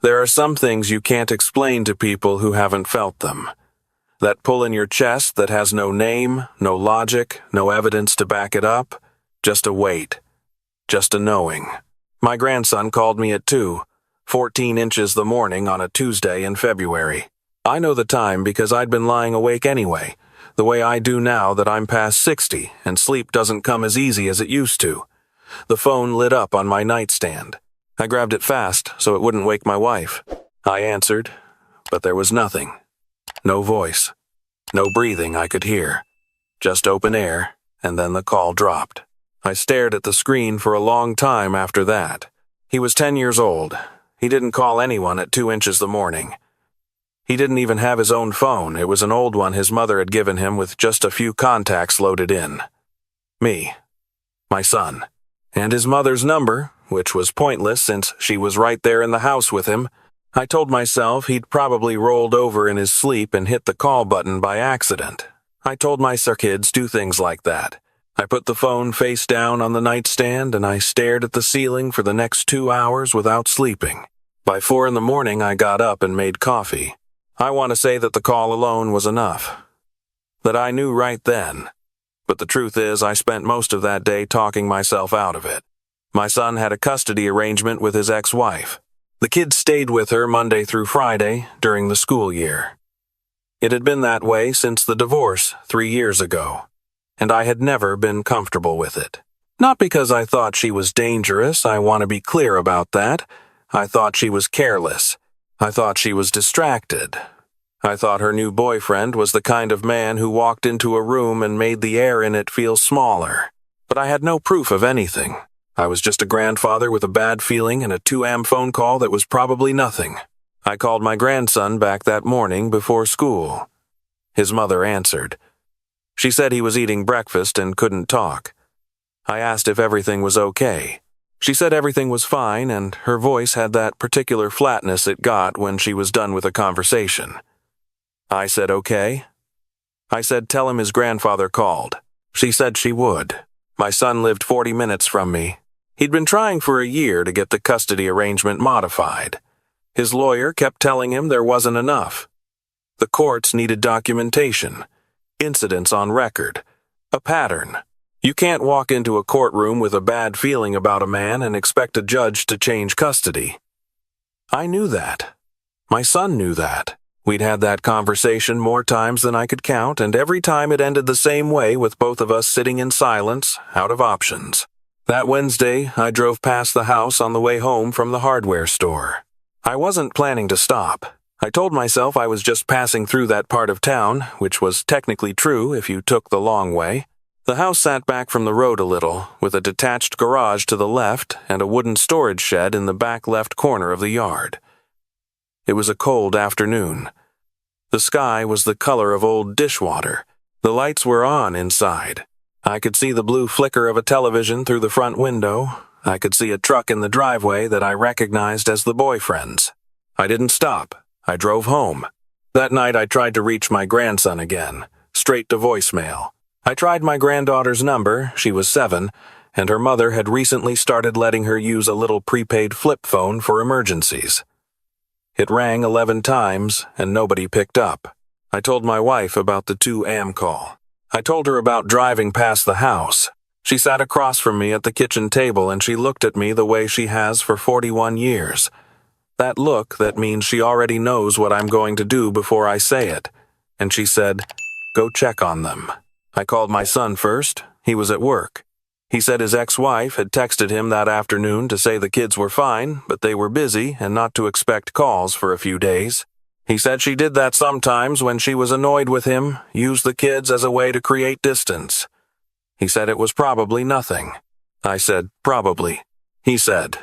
There are some things you can't explain to people who haven't felt them. That pull in your chest that has no name, no logic, no evidence to back it up. Just a weight. Just a knowing. My grandson called me at 2:14 inches the morning on a Tuesday in February. I know the time because I'd been lying awake anyway, the way I do now that I'm past 60 and sleep doesn't come as easy as it used to. The phone lit up on my nightstand. I grabbed it fast so it wouldn't wake my wife. I answered, but there was nothing. No voice. No breathing I could hear. Just open air, and then the call dropped. I stared at the screen for a long time after that. He was 10 years old. He didn't call anyone at 2 inches the morning. He didn't even have his own phone. It was an old one his mother had given him with just a few contacts loaded in. Me. My son. And his mother's number, which was pointless since she was right there in the house with him. I told myself he'd probably rolled over in his sleep and hit the call button by accident. I told my kids do things like that. I put the phone face down on the nightstand and I stared at the ceiling for the next 2 hours without sleeping. By 4 in the morning, I got up and made coffee. I want to say that the call alone was enough. That I knew right then. But the truth is, I spent most of that day talking myself out of it. My son had a custody arrangement with his ex-wife. The kids stayed with her Monday through Friday during the school year. It had been that way since the divorce 3 years ago, and I had never been comfortable with it. Not because I thought she was dangerous, I want to be clear about that. I thought she was careless. I thought she was distracted. I thought her new boyfriend was the kind of man who walked into a room and made the air in it feel smaller. But I had no proof of anything. I was just a grandfather with a bad feeling and a 2 a.m. phone call that was probably nothing. I called my grandson back that morning before school. His mother answered. She said he was eating breakfast and couldn't talk. I asked if everything was okay. She said everything was fine, and her voice had that particular flatness it got when she was done with a conversation. I said okay. I said tell him his grandfather called. She said she would. My son lived 40 minutes from me. He'd been trying for a year to get the custody arrangement modified. His lawyer kept telling him there wasn't enough. The courts needed documentation, incidents on record, a pattern. You can't walk into a courtroom with a bad feeling about a man and expect a judge to change custody. I knew that. My son knew that. We'd had that conversation more times than I could count, and every time it ended the same way with both of us sitting in silence, out of options. That Wednesday, I drove past the house on the way home from the hardware store. I wasn't planning to stop. I told myself I was just passing through that part of town, which was technically true if you took the long way. The house sat back from the road a little, with a detached garage to the left and a wooden storage shed in the back left corner of the yard. It was a cold afternoon. The sky was the color of old dishwater. The lights were on inside. I could see the blue flicker of a television through the front window. I could see a truck in the driveway that I recognized as the boyfriend's. I didn't stop. I drove home. That night I tried to reach my grandson again, straight to voicemail. I tried my granddaughter's number, she was 7, and her mother had recently started letting her use a little prepaid flip phone for emergencies. It rang 11 times, and nobody picked up. I told my wife about the 2 a.m. call. I told her about driving past the house. She sat across from me at the kitchen table and she looked at me the way she has for 41 years. That look that means she already knows what I'm going to do before I say it. And she said, "Go check on them." I called my son first. He was at work. He said his ex-wife had texted him that afternoon to say the kids were fine, but they were busy and not to expect calls for a few days. He said she did that sometimes when she was annoyed with him, used the kids as a way to create distance. He said it was probably nothing. I said, probably. He said,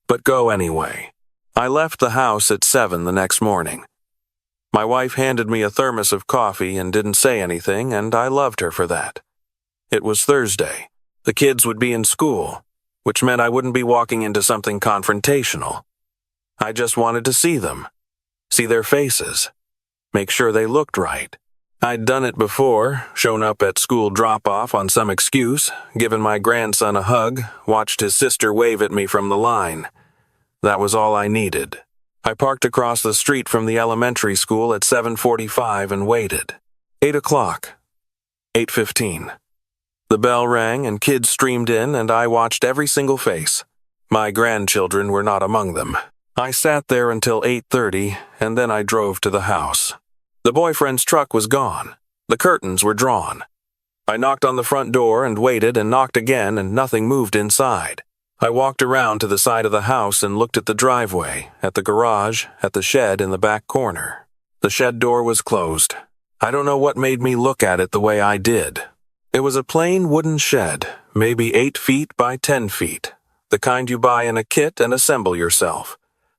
but go anyway. I left the house at 7 the next morning. My wife handed me a thermos of coffee and didn't say anything, and I loved her for that. It was Thursday. The kids would be in school, which meant I wouldn't be walking into something confrontational. I just wanted to see them. See their faces. Make sure they looked right. I'd done it before, shown up at school drop-off on some excuse, given my grandson a hug, watched his sister wave at me from the line. That was all I needed. I parked across the street from the elementary school at 7:45 and waited. 8 o'clock. 8:15. The bell rang and kids streamed in and I watched every single face. My grandchildren were not among them. I sat there until 8:30 and then I drove to the house. The boyfriend's truck was gone. The curtains were drawn. I knocked on the front door and waited and knocked again and nothing moved inside. I walked around to the side of the house and looked at the driveway, at the garage, at the shed in the back corner. The shed door was closed. I don't know what made me look at it the way I did. It was a plain wooden shed, maybe 8 feet by 10 feet, the kind you buy in a kit and assemble yourself.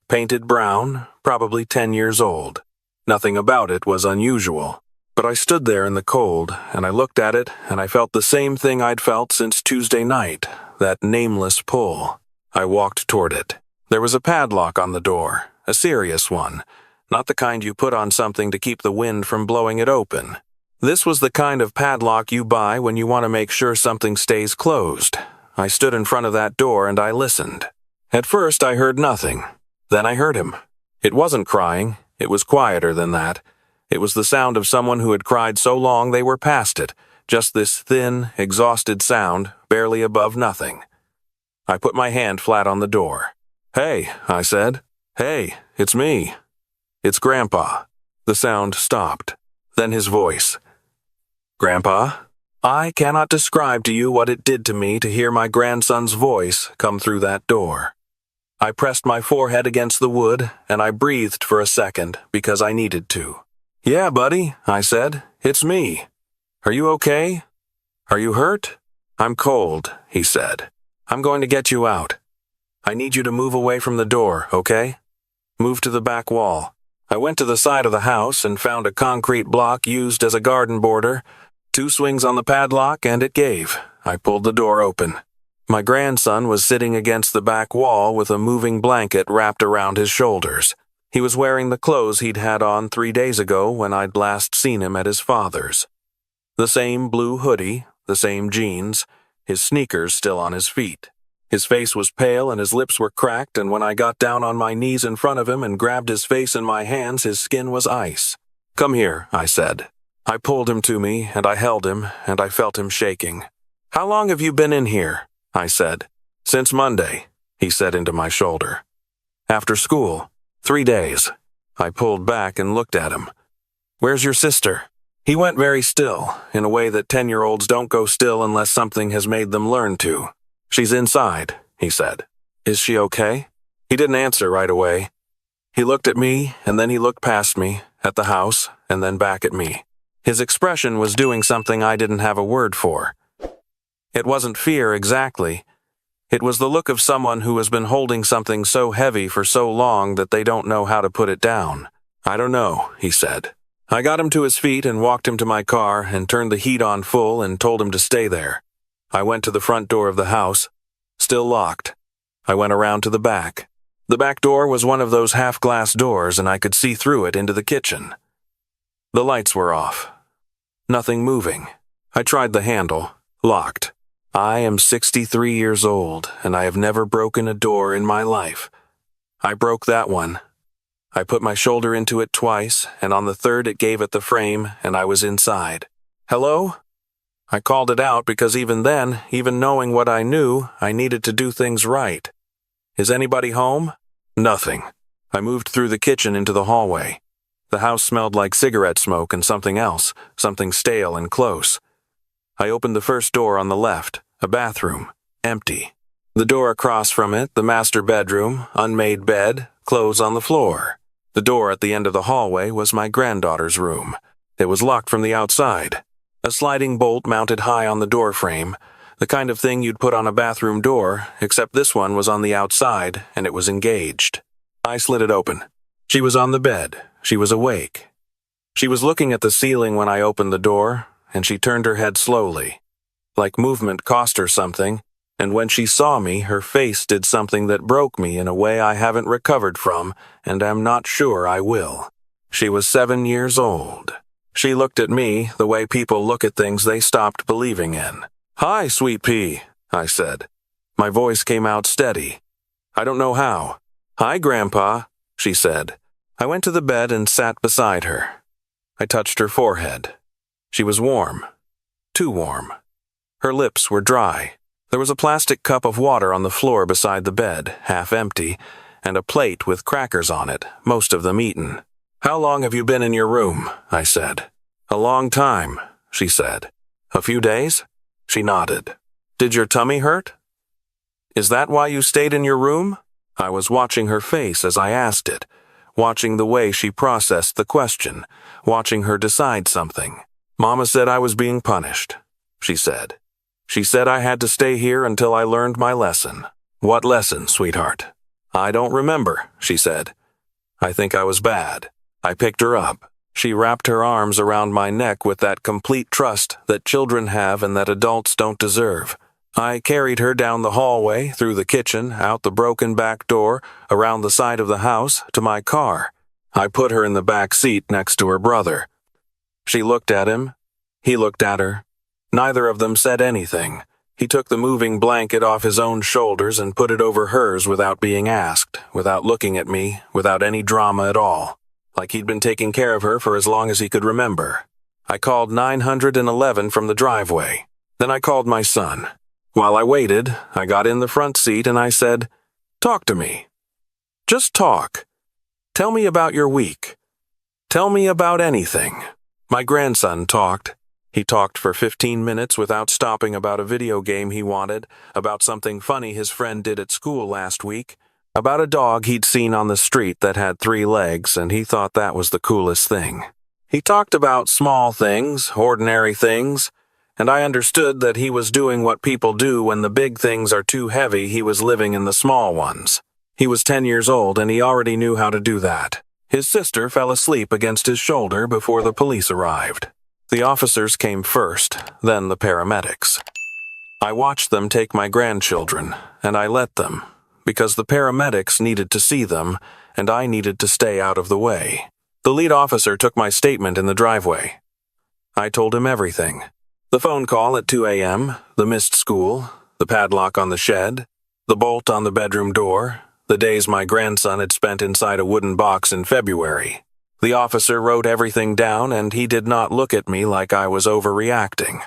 Painted brown, probably 10 years old. Nothing about it was unusual. But I stood there in the cold, and I looked at it, and I felt the same thing I'd felt since Tuesday night, that nameless pull. I walked toward it. There was a padlock on the door, a serious one, not the kind you put on something to keep the wind from blowing it open. This was the kind of padlock you buy when you want to make sure something stays closed. I stood in front of that door and I listened. At first I heard nothing. Then I heard him. It wasn't crying. It was quieter than that. It was the sound of someone who had cried so long they were past it, just this thin, exhausted sound, barely above nothing. I put my hand flat on the door. "Hey," I said. "Hey, it's me. It's Grandpa." The sound stopped. Then his voice. "Grandpa?" I cannot describe to you what it did to me to hear my grandson's voice come through that door. I pressed my forehead against the wood, and I breathed for a second because I needed to. "Yeah, buddy," I said. "It's me. Are you okay? Are you hurt?" "I'm cold," he said. "I'm going to get you out. I need you to move away from the door, okay? Move to the back wall." I went to the side of the house and found a concrete block used as a garden border. 2 swings on the padlock and it gave. I pulled the door open. My grandson was sitting against the back wall with a moving blanket wrapped around his shoulders. He was wearing the clothes he'd had on 3 days ago when I'd last seen him at his father's. The same blue hoodie, the same jeans, his sneakers still on his feet. His face was pale and his lips were cracked, and when I got down on my knees in front of him and grabbed his face in my hands, his skin was ice. "Come here," I said. I pulled him to me, and I held him, and I felt him shaking. "How long have you been in here?" I said. "Since Monday," he said into my shoulder. "After school? 3 days." I pulled back and looked at him. "Where's your sister?" He went very still, in a way that 10-year-olds don't go still unless something has made them learn to. "She's inside," he said. "Is she okay?" He didn't answer right away. He looked at me, and then he looked past me, at the house, and then back at me. His expression was doing something I didn't have a word for. It wasn't fear exactly. It was the look of someone who has been holding something so heavy for so long that they don't know how to put it down. "I don't know," he said. I got him to his feet and walked him to my car and turned the heat on full and told him to stay there. I went to the front door of the house, still locked. I went around to the back. The back door was one of those half-glass doors and I could see through it into the kitchen. The lights were off. Nothing moving. I tried the handle. Locked. I am 63 years old and I have never broken a door in my life. I broke that one. I put my shoulder into it twice, and on the third it gave at the frame, and I was inside. "Hello?" I called it out because even then, even knowing what I knew, I needed to do things right. "Is anybody home?" Nothing. I moved through the kitchen into the hallway. The house smelled like cigarette smoke and something else, something stale and close. I opened the first door on the left, a bathroom, empty. The door across from it, the master bedroom, unmade bed, clothes on the floor. The door at the end of the hallway was my granddaughter's room. It was locked from the outside. A sliding bolt mounted high on the door frame, the kind of thing you'd put on a bathroom door, except this one was on the outside and it was engaged. I slid it open. She was on the bed. She was awake. She was looking at the ceiling when I opened the door, and she turned her head slowly. Like movement cost her something, and when she saw me, her face did something that broke me in a way I haven't recovered from, and am not sure I will. She was 7 years old. She looked at me the way people look at things they stopped believing in. "Hi, sweet pea," I said. My voice came out steady. I don't know how. "Hi, Grandpa." she said. I went to the bed and sat beside her. I touched her forehead. She was warm. Too warm. Her lips were dry. There was a plastic cup of water on the floor beside the bed, half empty, and a plate with crackers on it, most of them eaten. "How long have you been in your room?" I said. "A long time," she said. "A few days?" She nodded. "Did your tummy hurt?" "Is that why you stayed in your room?" I was watching her face as I asked it, watching the way she processed the question, watching her decide something. "Mama said I was being punished," she said. "She said I had to stay here until I learned my lesson." "What lesson, sweetheart?" "I don't remember," she said. "I think I was bad." I picked her up. She wrapped her arms around my neck with that complete trust that children have and that adults don't deserve. I carried her down the hallway, through the kitchen, out the broken back door, around the side of the house, to my car. I put her in the back seat next to her brother. She looked at him. He looked at her. Neither of them said anything. He took the moving blanket off his own shoulders and put it over hers without being asked, without looking at me, without any drama at all, like he'd been taking care of her for as long as he could remember. I called 911 from the driveway. Then I called my son. While I waited, I got in the front seat and I said, "Talk to me. Just talk. Tell me about your week. Tell me about anything." My grandson talked. He talked for 15 minutes without stopping about a video game he wanted, about something funny his friend did at school last week, about a dog he'd seen on the street that had 3 legs and he thought that was the coolest thing. He talked about small things, ordinary things, and I understood that he was doing what people do when the big things are too heavy. He was living in the small ones. He was 10 years old and he already knew how to do that. His sister fell asleep against his shoulder before the police arrived. The officers came first, then the paramedics. I watched them take my grandchildren, and I let them, because the paramedics needed to see them, and I needed to stay out of the way. The lead officer took my statement in the driveway. I told him everything. The phone call at 2 a.m., the missed school, the padlock on the shed, the bolt on the bedroom door, the days my grandson had spent inside a wooden box in February. The officer wrote everything down, and he did not look at me like I was overreacting.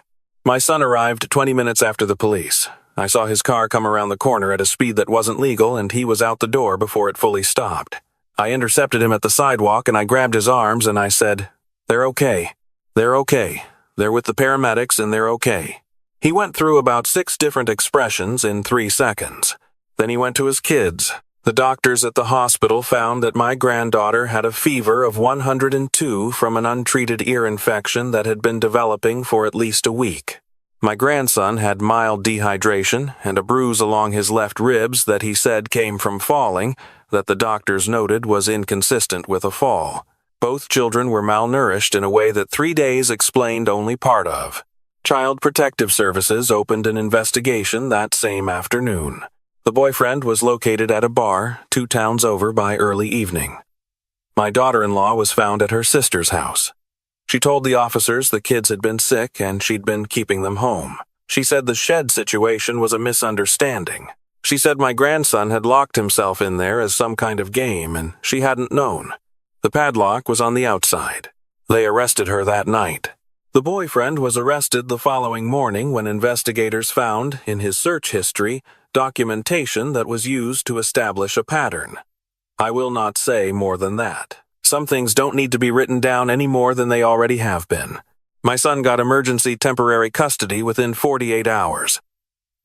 My son arrived 20 minutes after the police. I saw his car come around the corner at a speed that wasn't legal, and he was out the door before it fully stopped. I intercepted him at the sidewalk, and I grabbed his arms, and I said, "They're okay. They're okay. They're with the paramedics, and they're okay." He went through about 6 different expressions in 3 seconds. Then he went to his kids. The doctors at the hospital found that my granddaughter had a fever of 102 from an untreated ear infection that had been developing for at least a week. My grandson had mild dehydration and a bruise along his left ribs that he said came from falling, that the doctors noted was inconsistent with a fall. Both children were malnourished in a way that 3 days explained only part of. Child Protective Services opened an investigation that same afternoon. The boyfriend was located at a bar 2 towns over by early evening. My daughter-in-law was found at her sister's house. She told the officers the kids had been sick and she'd been keeping them home. She said the shed situation was a misunderstanding. She said my grandson had locked himself in there as some kind of game and she hadn't known. The padlock was on the outside. They arrested her that night. The boyfriend was arrested the following morning when investigators found, in his search history, documentation that was used to establish a pattern. I will not say more than that. Some things don't need to be written down any more than they already have been. My son got emergency temporary custody within 48 hours.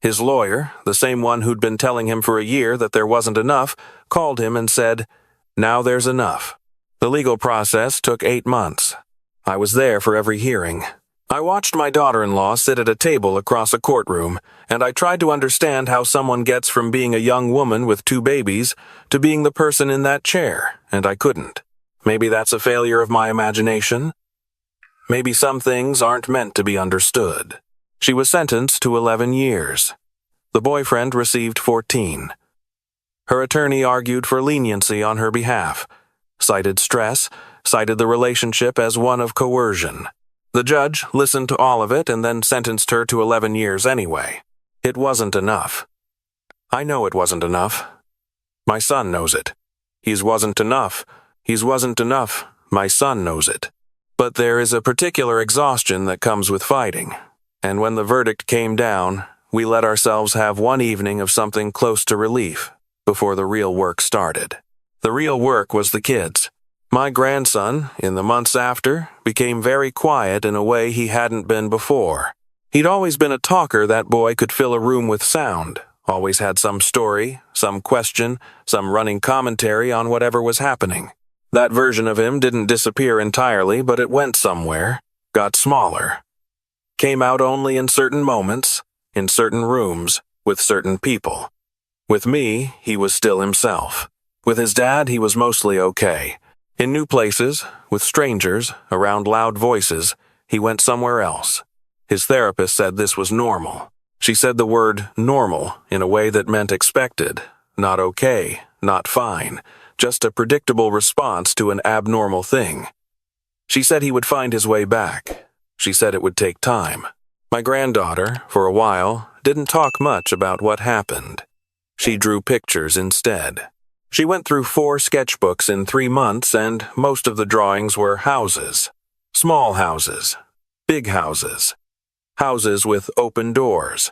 His lawyer, the same one who'd been telling him for a year that there wasn't enough, called him and said, "Now there's enough." The legal process took 8 months. I was there for every hearing. I watched my daughter-in-law sit at a table across a courtroom, and I tried to understand how someone gets from being a young woman with 2 babies to being the person in that chair, and I couldn't. Maybe that's a failure of my imagination. Maybe some things aren't meant to be understood. She was sentenced to 11 years. The boyfriend received 14. Her attorney argued for leniency on her behalf, cited stress, cited the relationship as one of coercion. The judge listened to all of it and then sentenced her to 11 years anyway. It wasn't enough. I know it wasn't enough. My son knows it. He's wasn't enough. He's wasn't enough. My son knows it. But there is a particular exhaustion that comes with fighting. And when the verdict came down, we let ourselves have one evening of something close to relief before the real work started. The real work was the kids. My grandson, in the months after, became very quiet in a way he hadn't been before. He'd always been a talker. That boy could fill a room with sound, always had some story, some question, some running commentary on whatever was happening. That version of him didn't disappear entirely, but it went somewhere, got smaller. Came out only in certain moments, in certain rooms, with certain people. With me, he was still himself. With his dad, he was mostly okay. In new places, with strangers, around loud voices, he went somewhere else. His therapist said this was normal. She said the word normal in a way that meant expected, not okay, not fine, just a predictable response to an abnormal thing. She said he would find his way back. She said it would take time. My granddaughter, for a while, didn't talk much about what happened. She drew pictures instead. She went through 4 sketchbooks in 3 months, and most of the drawings were houses. Small houses. Big houses. Houses with open doors.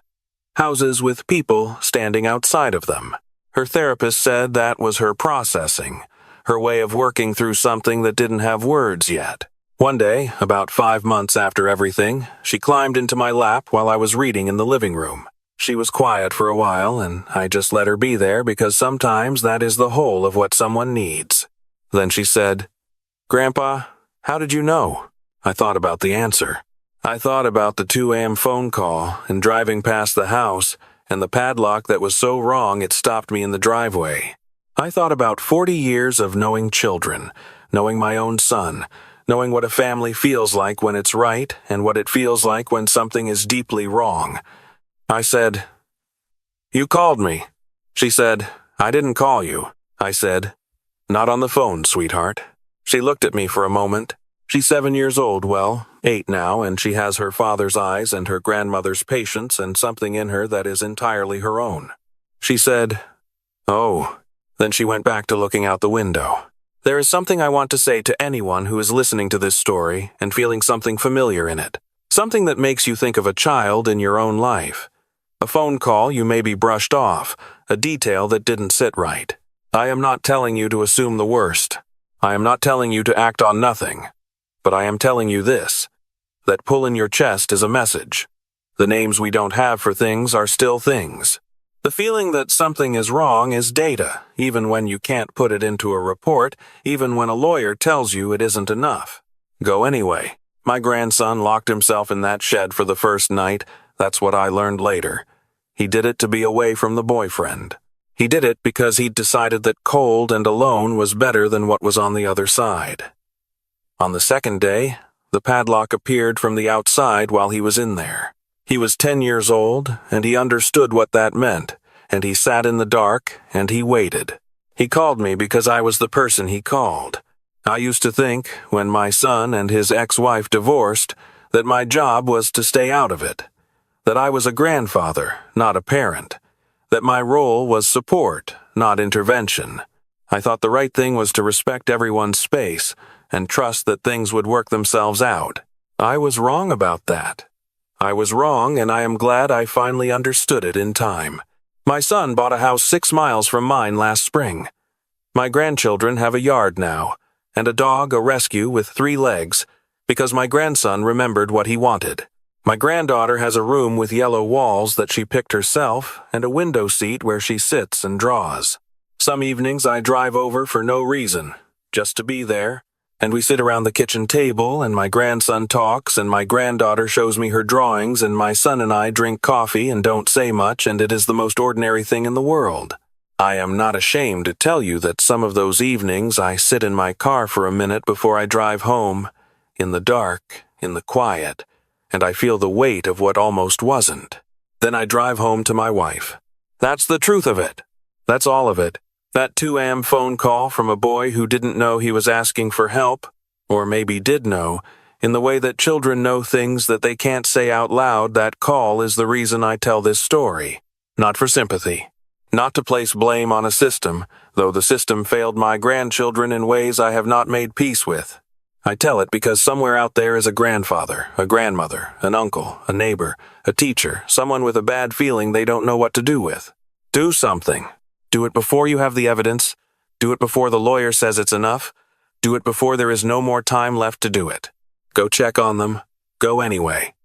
Houses with people standing outside of them. Her therapist said that was her processing, her way of working through something that didn't have words yet. One day, about 5 months after everything, she climbed into my lap while I was reading in the living room. She was quiet for a while, and I just let her be there because sometimes that is the whole of what someone needs. Then she said, "Grandpa, how did you know?" I thought about the answer. I thought about the 2 a.m. phone call and driving past the house and the padlock that was so wrong it stopped me in the driveway. I thought about 40 years of knowing children, knowing my own son, knowing what a family feels like when it's right and what it feels like when something is deeply wrong. I said, "You called me." She said, "I didn't call you." I said, "Not on the phone, sweetheart." She looked at me for a moment. She's 7 years old, well, 8 now, and she has her father's eyes and her grandmother's patience and something in her that is entirely her own. She said, "Oh." Then she went back to looking out the window. There is something I want to say to anyone who is listening to this story and feeling something familiar in it. Something that makes you think of a child in your own life. A phone call you maybe brushed off, a detail that didn't sit right. I am not telling you to assume the worst. I am not telling you to act on nothing. But I am telling you this, that pull in your chest is a message. The names we don't have for things are still things. The feeling that something is wrong is data, even when you can't put it into a report, even when a lawyer tells you it isn't enough. Go anyway. My grandson locked himself in that shed for the first night. That's what I learned later. He did it to be away from the boyfriend. He did it because he'd decided that cold and alone was better than what was on the other side. On the second day, the padlock appeared from the outside while he was in there. He was 10 years old, and he understood what that meant, and he sat in the dark, and he waited. He called me because I was the person he called. I used to think, when my son and his ex-wife divorced, that my job was to stay out of it, that I was a grandfather, not a parent, that my role was support, not intervention. I thought the right thing was to respect everyone's space and trust that things would work themselves out. I was wrong about that. I was wrong, and I am glad I finally understood it in time. My son bought a house 6 miles from mine last spring. My grandchildren have a yard now, and a dog, a rescue with 3 legs, because my grandson remembered what he wanted. My granddaughter has a room with yellow walls that she picked herself and a window seat where she sits and draws. Some evenings I drive over for no reason, just to be there, and we sit around the kitchen table, and my grandson talks, and my granddaughter shows me her drawings, and my son and I drink coffee and don't say much, and it is the most ordinary thing in the world. I am not ashamed to tell you that some of those evenings I sit in my car for a minute before I drive home, in the dark, in the quiet, and I feel the weight of what almost wasn't. Then I drive home to my wife. That's the truth of it. That's all of it. That 2 a.m. phone call from a boy who didn't know he was asking for help, or maybe did know, in the way that children know things that they can't say out loud. That call is the reason I tell this story. Not for sympathy. Not to place blame on a system, though the system failed my grandchildren in ways I have not made peace with. I tell it because somewhere out there is a grandfather, a grandmother, an uncle, a neighbor, a teacher, someone with a bad feeling they don't know what to do with. Do something. Do it before you have the evidence. Do it before the lawyer says it's enough. Do it before there is no more time left to do it. Go check on them. Go anyway.